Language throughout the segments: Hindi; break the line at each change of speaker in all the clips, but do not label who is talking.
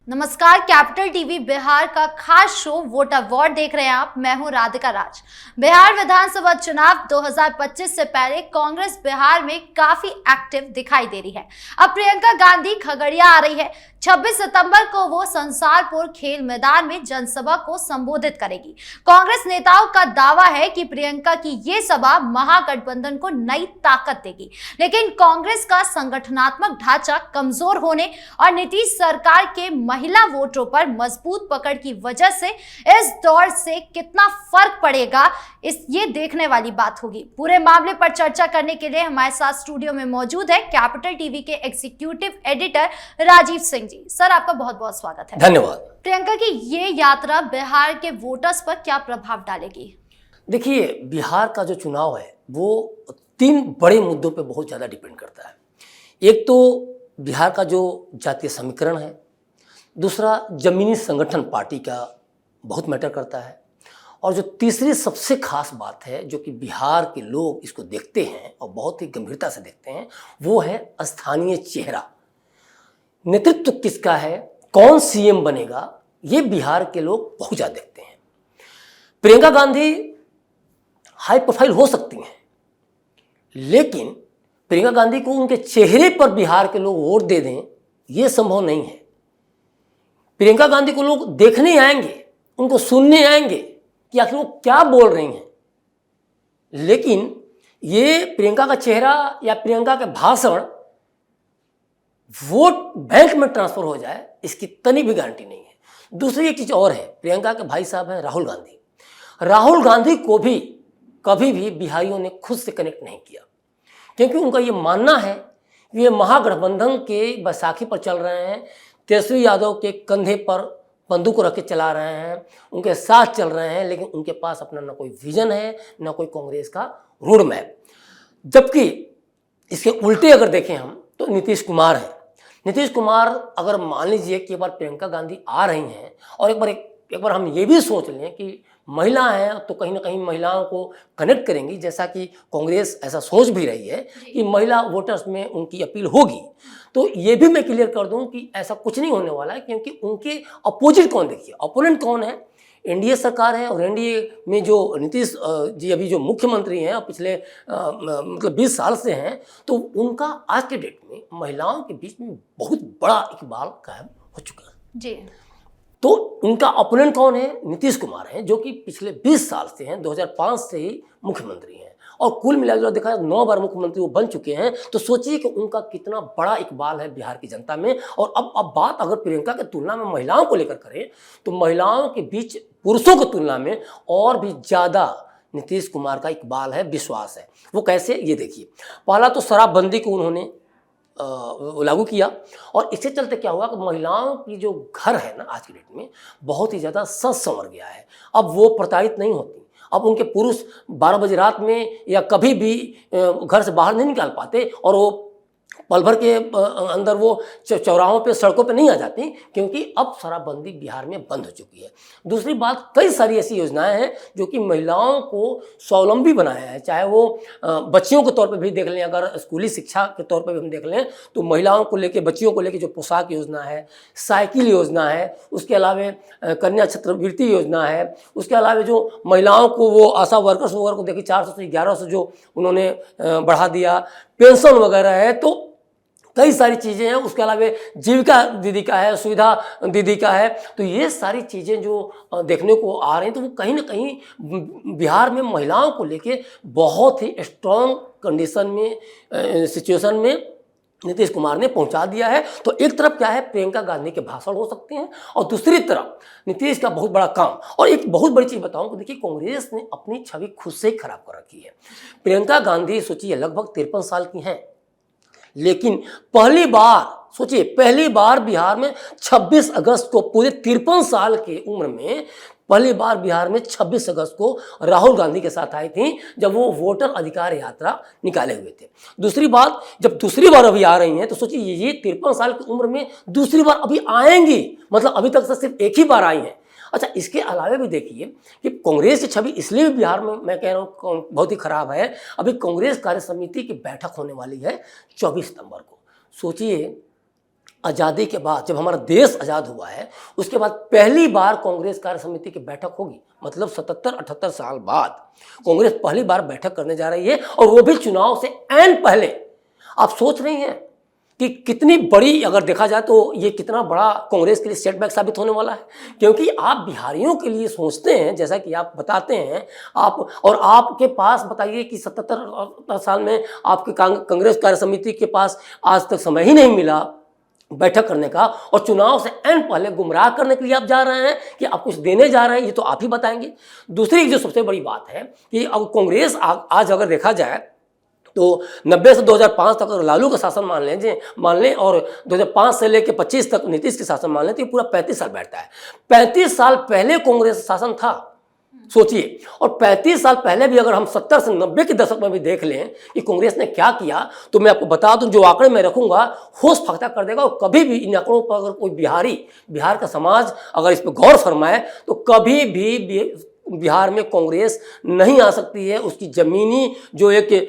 नमस्कार, कैपिटल टीवी बिहार का खास शो वोट अवार्ड देख रहे हैं आप। मैं हूं राधिका राज। बिहार विधानसभा चुनाव 2025 से पहले कांग्रेस बिहार में काफी एक्टिव दिखाई दे रही है। अब प्रियंका गांधी खगड़िया आ रही है। 26 सितंबर को वो संसारपुर खेल मैदान में जनसभा को संबोधित करेगी। कांग्रेस नेताओं का दावा है कि प्रियंका की ये सभा महागठबंधन को नई ताकत देगी, लेकिन कांग्रेस का संगठनात्मक ढांचा कमजोर होने और नीतीश सरकार के महिला वोटरों पर मजबूत पकड़ की वजह से इस दौर से कितना फर्क पड़ेगा, ये देखने वाली बात होगी। पूरे मामले पर चर्चा करने के लिए हमारे साथ स्टूडियो में मौजूद है कैपिटल टीवी के executive editor Rajiv Singh ji. Sir, आपका बहुत बहुत स्वागत है।
धन्यवाद।
प्रियंका की ये यात्रा बिहार के वोटर्स पर क्या प्रभाव डालेगी?
देखिए, बिहार का जो चुनाव है वो 3 बड़े मुद्दों पे बहुत ज़्यादा डिपेंड करता है। एक तो बिहार का जो जातीय समीकरण है, दूसरा जमीनी संगठन पार्टी का बहुत मैटर करता है, और जो तीसरी सबसे खास बात है जो कि बिहार के लोग इसको देखते हैं और बहुत ही गंभीरता से देखते हैं, वो है स्थानीय चेहरा। नेतृत्व किसका है, कौन सीएम बनेगा, ये बिहार के लोग बहुत ज़्यादा देखते हैं। प्रियंका गांधी हाई प्रोफाइल हो सकती हैं, लेकिन प्रियंका गांधी को उनके चेहरे पर बिहार के लोग वोट दे दें, ये संभव नहीं है। प्रियंका गांधी को लोग देखने आएंगे, उनको सुनने आएंगे कि आखिर वो क्या बोल रही हैं, लेकिन ये प्रियंका का चेहरा या प्रियंका के भाषण वोट बैंक में ट्रांसफर हो जाए, इसकी तनी भी गारंटी नहीं है। दूसरी एक चीज और है, प्रियंका के भाई साहब हैं राहुल गांधी। राहुल गांधी को भी कभी भी बिहारियों ने खुद से कनेक्ट नहीं किया, क्योंकि उनका ये मानना है कि ये महागठबंधन के बैसाखी पर चल रहे हैं, तेजस्वी यादव के कंधे पर बंदूक रख के चला रहे हैं, उनके साथ चल रहे हैं, लेकिन उनके पास अपना ना कोई विजन है, ना कोई कांग्रेस का रोड मैप। जबकि इसके उल्टे अगर देखें हम तो नीतीश कुमार हैं। नीतीश कुमार अगर मान लीजिए कि एक बार प्रियंका गांधी आ रही हैं, और एक बार हम ये भी सोच लें कि महिला हैं तो कहीं ना कहीं महिलाओं को कनेक्ट करेंगी, जैसा कि कांग्रेस ऐसा सोच भी रही है कि महिला वोटर्स में उनकी अपील होगी, तो ये भी मैं क्लियर कर दूं कि ऐसा कुछ नहीं होने वाला है। क्योंकि उनके अपोजिट कौन, देखिए अपोनेंट कौन है, एनडीए सरकार है, और एनडीए में जो नीतीश जी अभी जो मुख्यमंत्री हैं और पिछले मतलब 20 साल से हैं, तो उनका आज के डेट में महिलाओं के बीच में बहुत बड़ा इकबाल कायम हो चुका है
जी।
तो उनका अपोनेंट कौन है? नीतीश कुमार हैं, जो कि पिछले 20 साल से हैं, 2005 से ही मुख्यमंत्री हैं, और कुल मिलाकर देखा 9 बार मुख्यमंत्री वो बन चुके हैं। तो सोचिए कि उनका कितना बड़ा इकबाल है बिहार की जनता में। और अब बात अगर प्रियंका की तुलना में महिलाओं को लेकर करें, तो महिलाओं के बीच पुरुषों की तुलना में और भी ज़्यादा नीतीश कुमार का इकबाल है, विश्वास है। वो कैसे, ये देखिए। पहला तो शराबबंदी को उन्होंने लागू किया, और इससे चलते क्या हुआ कि महिलाओं की जो घर है ना आज की डेट में बहुत ही ज़्यादा सज संवर गया है। अब वो प्रताड़ित नहीं होती। अब उनके पुरुष 12 बजे रात में या कभी भी घर से बाहर नहीं निकाल पाते, और वो पल भर के अंदर वो चौराहों पे, सड़कों पे नहीं आ जाती, क्योंकि अब शराबबंदी बिहार में बंद हो चुकी है। दूसरी बात, कई सारी ऐसी योजनाएं हैं जो कि महिलाओं को स्वावलंबी बनाया है। चाहे वो बच्चियों के तौर पे भी देख लें, अगर स्कूली शिक्षा के तौर पे भी हम देख लें, तो महिलाओं को लेके, बच्चियों को लेके जो पोशाक योजना है, साइकिल योजना है, उसके अलावा कन्या छात्रवृत्ति योजना है, उसके अलावा जो महिलाओं को वो आशा वर्कर्स वगैरह को देखिए 400 से 1100 जो उन्होंने बढ़ा दिया, पेंशन वगैरह है, तो कई सारी चीज़ें हैं। उसके अलावा जीविका दीदी का है, सुविधा दीदी का है। तो ये सारी चीज़ें जो देखने को आ रही हैं, तो वो कहीं ना कहीं बिहार में महिलाओं को लेके बहुत ही स्ट्रॉन्ग कंडीशन में, सिचुएशन में नीतीश कुमार ने पहुंचा दिया है। तो एक तरफ क्या है, प्रियंका गांधी के भाषण हो सकते हैं, और दूसरी तरफ नीतीश का बहुत बड़ा काम। और एक बहुत बड़ी चीज़ बताऊं, देखिए कांग्रेस ने अपनी छवि खुद से ही खराब कर रखी है। प्रियंका गांधी सोचिए लगभग 53 साल की हैं, लेकिन पहली बार, सोचिए पहली बार बिहार में 26 अगस्त को, पूरे 53 साल की उम्र में पहली बार बिहार में 26 अगस्त को राहुल गांधी के साथ आई थी, जब वो वोटर अधिकार यात्रा निकाले हुए थे। दूसरी बात, जब दूसरी बार अभी आ रही हैं, तो सोचिए ये 53 साल की उम्र में दूसरी बार अभी आएंगी, मतलब अभी तक से सिर्फ एक ही बार आई हैं। अच्छा, इसके अलावा भी देखिए कि कांग्रेस की छवि इसलिए भी बिहार में, मैं कह रहा हूँ, बहुत ही खराब है। अभी कांग्रेस कार्य समिति की बैठक होने वाली है 24 सितंबर को। सोचिए आज़ादी के बाद जब हमारा देश आज़ाद हुआ है उसके बाद पहली बार कांग्रेस कार्य समिति की बैठक होगी। मतलब 77-78 साल बाद कांग्रेस पहली बार बैठक करने जा रही है, और वो भी चुनाव से ऐन पहले। आप सोच रही हैं कि कितनी बड़ी, अगर देखा जाए तो ये कितना बड़ा कांग्रेस के लिए सेटबैक साबित होने वाला है। क्योंकि आप बिहारियों के लिए सोचते हैं, जैसा कि आप बताते हैं, आप और आपके पास बताइए कि 77 साल में आपके कांग्रेस कार्य समिति के पास आज तक समय ही नहीं मिला बैठक करने का, और चुनाव से ऐन पहले गुमराह करने के लिए आप जा रहे हैं कि आप कुछ देने जा रहे हैं, ये तो आप ही बताएंगे। दूसरी जो सबसे बड़ी बात है कि अब कांग्रेस आज अगर देखा जाए तो 90 से 2005 तक अगर लालू का शासन मान लें और 2005 से लेकर 25 तक नीतीश के शासन मान लें, तो ये पूरा 35 साल बैठता है। 35 साल पहले कांग्रेस शासन था, सोचिए। और 35 साल पहले भी अगर हम 70 से 90 के दशक में भी देख लें कि कांग्रेस ने क्या किया, तो मैं आपको बता दूं, जो आंकड़े मैं रखूंगा होश फकता कर देगा। और कभी भी इन आंकड़ों पर अगर कोई बिहार का समाज अगर इस पर गौर फरमाए तो कभी भी बिहार में कांग्रेस नहीं आ सकती है। उसकी जमीनी जो एक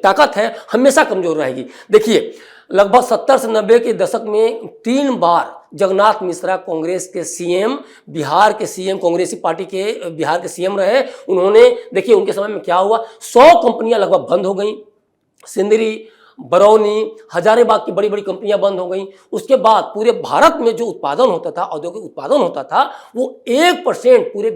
ताकत है हमेशा कमजोर रहेगी। देखिए, लगभग 70 से 90 के दशक में 3 बार जगन्नाथ मिश्रा कांग्रेस के सीएम, बिहार के सीएम, कांग्रेसी पार्टी के बिहार के सीएम रहे। उन्होंने, देखिए उनके समय में क्या हुआ, 100 कंपनियां लगभग बंद हो गई। सिंदरी, बरौनी, हजारीबाग की बड़ी बड़ी कंपनियां बंद हो गई। उसके बाद पूरे भारत में जो उत्पादन होता था, औद्योगिक उत्पादन होता था, वो 1% पूरे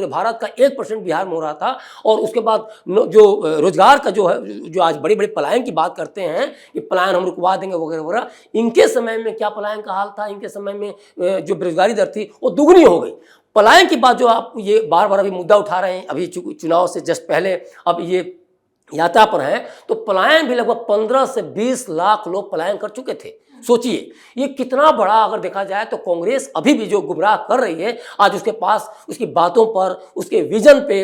भारत का 1% बिहार में हो रहा था। और उसके बाद जो रोजगार का जो है, जो आज बड़ी बड़ी पलायन की बात करते हैं कि पलायन हम रुकवा देंगे वगैरह वगैरह, इनके समय में क्या पलायन का हाल था, इनके समय में जो बेरोजगारी दर थी वो दुगनी हो गई। पलायन की बात जो आप ये बार बार अभी मुद्दा उठा रहे हैं, अभी चुनाव से जस्ट पहले अब ये यात्रा पर है, तो पलायन भी लगभग 15 से 20 लाख लोग पलायन कर चुके थे। सोचिए ये कितना बड़ा, अगर देखा जाए तो कांग्रेस अभी भी जो गुमराह कर रही है, आज उसके पास उसकी बातों पर, उसके विजन पे,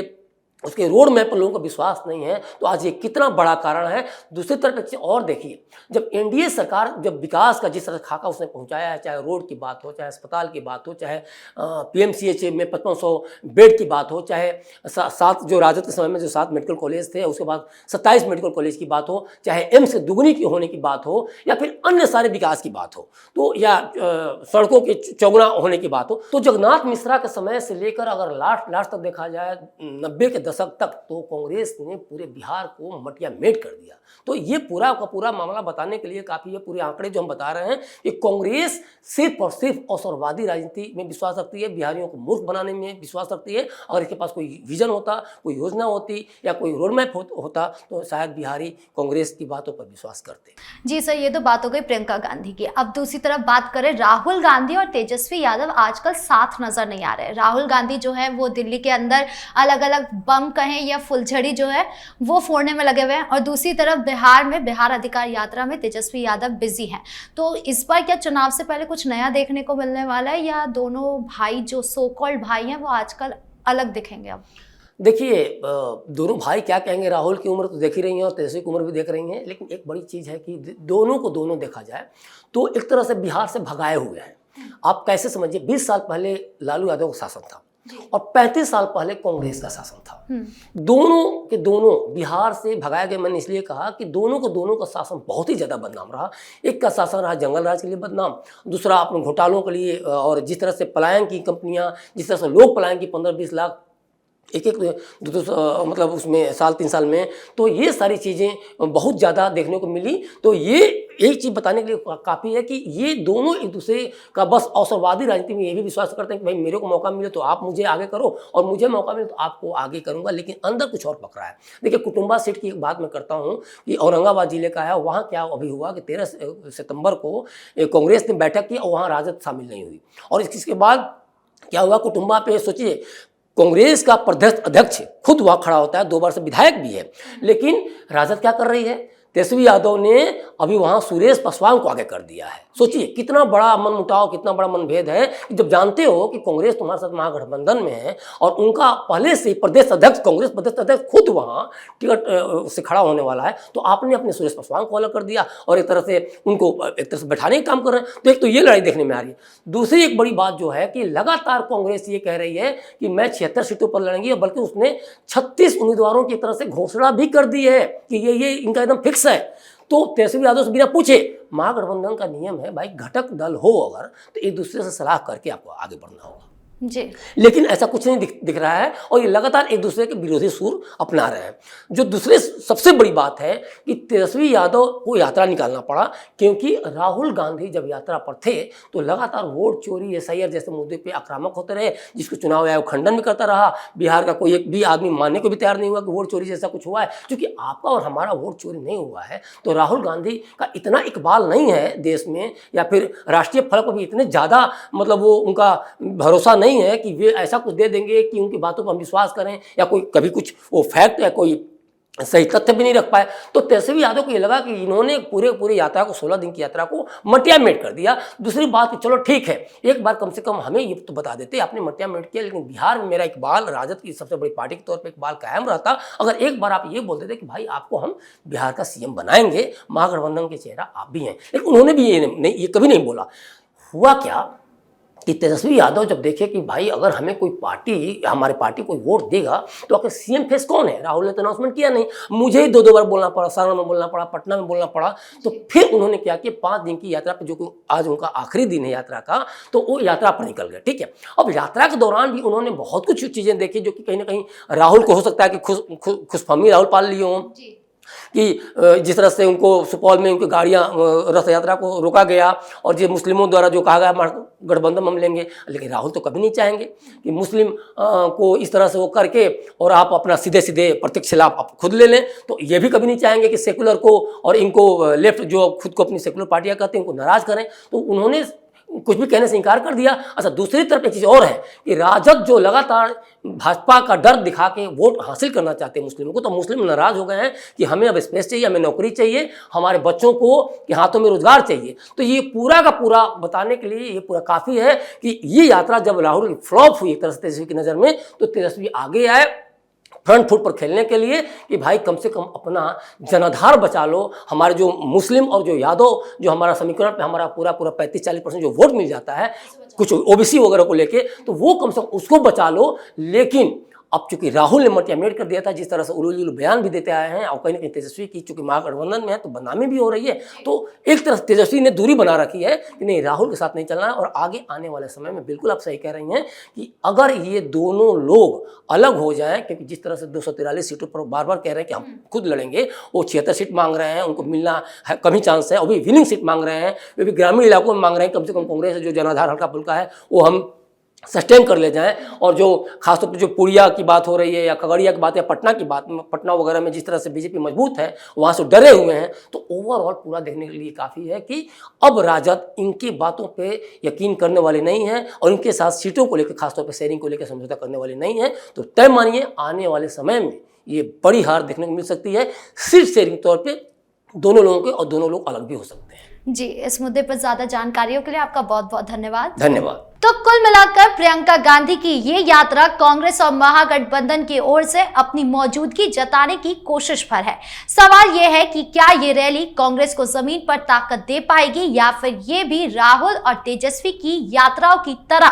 उसके रोड मैप पर लोगों का विश्वास नहीं है, तो आज ये कितना बड़ा कारण है। दूसरी तरफ एक चीज़ और देखिए, जब एनडीए सरकार जब विकास का जिस तरह खाका उसने पहुंचाया है, चाहे रोड की बात हो, चाहे अस्पताल की बात हो, चाहे पीएमसीएच में 5500 बेड की बात हो, चाहे 7 जो राजद के समय में जो 7 मेडिकल कॉलेज थे, उसके बाद 27 मेडिकल कॉलेज की बात हो, चाहे एम्स दुगनी की होने की बात हो, या फिर अन्य सारे विकास की बात हो, तो या सड़कों के चौगुना होने की बात हो, तो जगन्नाथ मिश्रा के समय से लेकर अगर लास्ट तक देखा जाए 90 के दशक तक, तो कांग्रेस ने पूरे बिहार को मटिया मेट कर दिया। तो ये पूरा का पूरा मामला बताने के लिए काफी है, पूरे आंकड़े जो हम बता रहे हैं कि कांग्रेस सिर्फ और सिर्फ अवसरवादी राजनीति में विश्वास रखती है, बिहारियों को मूर्ख बनाने में विश्वास रखती है। अगर इसके पास कोई विजन होता, कोई योजना होती या कोई रोड मैप होता, तो शायद बिहारी कांग्रेस की बातों पर विश्वास करते।
जी सर, ये तो बात हो गई प्रियंका गांधी की। अब दूसरी तरफ बात करें, राहुल गांधी और तेजस्वी यादव आजकल साथ नजर नहीं आ रहे। राहुल गांधी जो है वो दिल्ली के अंदर अलग अलग बम कहें या फुलझड़ी जो है वो फोड़ने में लगे हुए हैं, और दूसरी तरफ बिहार में बिहार अधिकार यात्रा में तेजस्वी यादव बिजी हैं। तो इस बार क्या चुनाव से पहले कुछ नया देखने को मिलने वाला है, या दोनों भाई जो सो कॉल्ड भाई हैं वो आजकल अलग दिखेंगे? अब
देखिए, दोनों भाई क्या कहेंगे, राहुल की उम्र तो देख ही रही हैं और तेजस्वी की उम्र भी देख रही हैं, लेकिन एक बड़ी चीज़ है कि दोनों को दोनों देखा जाए तो एक तरह से बिहार से भगाए हुए हैं। आप कैसे समझिए, 20 साल पहले लालू यादव का शासन था और 35 साल पहले कांग्रेस का शासन था। दोनों के दोनों बिहार से भगाए गए। मैंने इसलिए कहा कि दोनों का शासन बहुत ही ज़्यादा बदनाम रहा। एक का शासन रहा जंगल राज के लिए बदनाम, दूसरा अपने घोटालों के लिए, और जिस तरह से पलायन की कंपनियां, जिस तरह से लोग पलायन की 15-20 लाख एक मतलब उसमें 3 साल में, तो ये सारी चीज़ें बहुत ज़्यादा देखने को मिली। तो ये एक चीज़ बताने के लिए काफ़ी है कि ये दोनों एक दूसरे का बस अवसरवादी राजनीति में ये भी विश्वास करते हैं कि भाई मेरे को मौका मिले तो आप मुझे आगे करो, और मुझे मौका मिले तो आपको आगे करूंगा, लेकिन अंदर कुछ और पकड़ा है। देखिए, कुटुंबा सीट की एक बात मैं करता हूँ कि औरंगाबाद जिले का है, वहाँ क्या अभी हुआ कि 13 सितंबर को कांग्रेस ने बैठक की और वहाँ राजद शामिल नहीं हुई, और इसके बाद क्या हुआ, कुटुंबा पे सोचिए कांग्रेस का प्रदेश अध्यक्ष खुद वहां खड़ा होता है, 2 बार से विधायक भी है, लेकिन राजद क्या कर रही है, तेजस्वी यादव ने अभी वहां सुरेश पासवान को आगे कर दिया है। सोचिए कितना बड़ा मनमुटाव, कितना बड़ा मनभेद है। जब जानते हो कि कांग्रेस तुम्हारे साथ महागठबंधन में है और उनका पहले से प्रदेश अध्यक्ष, कांग्रेस प्रदेश अध्यक्ष खुद वहां टिकट से खड़ा होने वाला है, तो आपने अपने सुरेश पासवान को अलग कर दिया और एक तरह से उनको एक तरह से बैठाने का काम कर रहे हैं। तो एक तो ये लड़ाई देखने में आ रही है। दूसरी एक बड़ी बात जो है कि लगातार कांग्रेस ये कह रही है कि मैं 76 सीटों पर लड़ेंगी, बल्कि उसने 36 उम्मीदवारों की तरह से घोषणा भी कर दी है कि ये इनका एकदम फिक्स है। तो तेजस्वी यादव से बिना पूछे महागठबंधन का नियम है भाई, घटक दल हो अगर तो एक दूसरे से सलाह करके आपको आगे बढ़ना होगा
जी।
लेकिन ऐसा कुछ नहीं दिख रहा है और ये लगातार एक दूसरे के विरोधी सुर अपना रहे हैं। जो दूसरे सबसे बड़ी बात है कि तेजस्वी यादव को यात्रा निकालना पड़ा क्योंकि राहुल गांधी जब यात्रा पर थे तो लगातार वोट चोरी, SIR जैसे मुद्दे पे आक्रामक होते रहे, जिसको चुनाव आयोग खंडन भी करता रहा। बिहार का कोई एक भी आदमी मानने को भी तैयार नहीं हुआ कि वोट चोरी जैसा कुछ हुआ है। क्योंकि आपका और हमारा वोट चोरी नहीं हुआ है तो राहुल गांधी का इतना इकबाल नहीं है देश में, या फिर राष्ट्रीय फलक पर भी इतने ज़्यादा मतलब वो उनका भरोसा नहीं है कि वे ऐसा कुछ दे देंगे कि उनकी बातों पर हम विश्वास करें, या कोई कभी कुछ वो फैक्ट या कोई सही तथ्य भी नहीं रख पाए। तो तेजस्वी यादव को ये लगा कि इन्होंने पूरे यात्रा को 16 दिन की यात्रा को मटिया मेट कर दिया। दूसरी बात कि चलो ठीक है, एक बार कम से कम हमें ये तो बता देते आपने मटिया मेट किया, लेकिन बिहार में मेरा इकबाल राजद की सबसे बड़ी पार्टी के तौर पर इकबाल कायम रहता अगर एक बार आप ये बोल देते कि भाई आपको हम बिहार का CM बनाएंगे, महागठबंधन के चेहरा आप भी हैं। लेकिन उन्होंने भी ये कभी नहीं बोला। हुआ क्या कि तेजस्वी यादव जब देखे कि भाई अगर हमें कोई पार्टी, हमारी पार्टी कोई वोट देगा तो आखिर CM फेस कौन है? राहुल ने तो अनाउंसमेंट किया नहीं, मुझे ही 2 बार बोलना पड़ा, सारण में बोलना पड़ा, पटना में बोलना पड़ा। तो फिर उन्होंने क्या किया, 5 दिन की यात्रा पर, जो कि आज उनका आखिरी दिन है यात्रा का, तो वो यात्रा पर निकल गए। ठीक है, अब यात्रा के दौरान भी उन्होंने बहुत कुछ चीज़ें देखी जो कि कहीं ना कहीं राहुल को हो सकता है कि खुशफहमी राहुल पाल लिए हों कि जिस तरह से उनको सुपौल में उनकी गाड़ियाँ रथ यात्रा को रोका गया और जो मुस्लिमों द्वारा जो कहा गया गठबंधन हम लेंगे, लेकिन राहुल तो कभी नहीं चाहेंगे कि मुस्लिम को इस तरह से वो करके और आप अपना सीधे प्रत्यक्ष लाभ आप खुद ले लें। तो ये भी कभी नहीं चाहेंगे कि सेकुलर को और इनको लेफ्ट जो खुद को अपनी सेकुलर पार्टियाँ कहते हैं उनको नाराज़ करें। तो उन्होंने कुछ भी कहने से इनकार कर दिया। अच्छा, दूसरी तरफ एक चीज़ और है कि राजद जो लगातार भाजपा का डर दिखा के वोट हासिल करना चाहते हैं मुस्लिमों को, तो मुस्लिम नाराज हो गए हैं कि हमें अब स्पेस चाहिए, हमें नौकरी चाहिए, हमारे बच्चों को के हाथों में रोजगार चाहिए। तो ये पूरा का पूरा बताने के लिए ये पूरा काफ़ी है कि ये यात्रा जब राहुल की फ्लॉप हुई एक तरह से तेजस्वी की नज़र में, तो तेजस्वी आगे आए फ्रंट फुट पर खेलने के लिए कि भाई कम से कम अपना जनाधार बचा लो, हमारे जो मुस्लिम और जो यादव जो हमारा समीकरण पे हमारा पूरा 35-40% जो वोट मिल जाता है कुछ OBC वगैरह को लेके, तो वो कम से कम उसको बचा लो। लेकिन अब चूंकि राहुल ने मटिया मेट कर दिया था, जिस तरह से उलूल बयान भी देते आए हैं, और कहीं ना कहीं तेजस्वी की चूंकि महागठबंधन में है तो बदनामी भी हो रही है, तो एक तरह से तेजस्वी ने दूरी बना रखी है कि नहीं, राहुल के साथ नहीं चलना है। और आगे आने वाले समय में बिल्कुल आप सही कह रही हैं कि अगर ये दोनों लोग अलग हो जाएं, क्योंकि जिस तरह से 243 सीटों पर बार बार कह रहे हैं कि हम खुद लड़ेंगे, वो 76 सीट मांग रहे हैं, उनको मिलना है कम ही चांस है, और भी विनिंग सीट मांग रहे हैं, वे भी ग्रामीण इलाकों में मांग रहे हैं, कम से कम कांग्रेस जो जनाधार हल्का फुल्का है वो हम सस्टेन कर ले जाएं। और जो खासतौर पर जो पुरिया की बात हो रही है या खगड़िया की बात है, पटना की बात, पटना वगैरह में जिस तरह से बीजेपी मजबूत है, वहाँ से डरे हुए हैं, तो ओवरऑल पूरा देखने के लिए काफ़ी है कि अब राजद इनकी बातों पे यकीन करने वाले नहीं है और इनके साथ सीटों को लेकर, खासतौर पर शेयरिंग को लेकर समझौता करने वाले नहीं है। तो तय मानिए आने वाले समय में ये बड़ी हार देखने को मिल सकती है, सिर्फ शेयरिंग तौर पर दोनों लोगों के, और दोनों लोग अलग भी हो सकते हैं।
जी, इस मुद्दे पर ज्यादा जानकारियों के लिए आपका बहुत बहुत धन्यवाद।
धन्यवाद।
तो कुल मिलाकर प्रियंका गांधी की ये यात्रा कांग्रेस और महागठबंधन की ओर से अपनी मौजूदगी जताने की कोशिश पर है। सवाल ये है कि क्या ये रैली कांग्रेस को जमीन पर ताकत दे पाएगी, या फिर ये भी राहुल और तेजस्वी की यात्राओं की तरह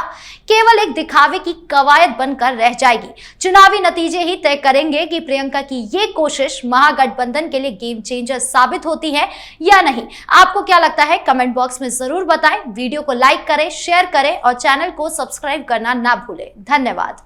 केवल एक दिखावे की कवायद बनकर रह जाएगी। चुनावी नतीजे ही तय करेंगे कि प्रियंका की ये कोशिश महागठबंधन के लिए गेम चेंजर साबित होती है या नहीं। आपको क्या लगता है, कमेंट बॉक्स में जरूर बताएं। वीडियो को लाइक करें, शेयर करें और चैनल को सब्सक्राइब करना ना भूलें। धन्यवाद।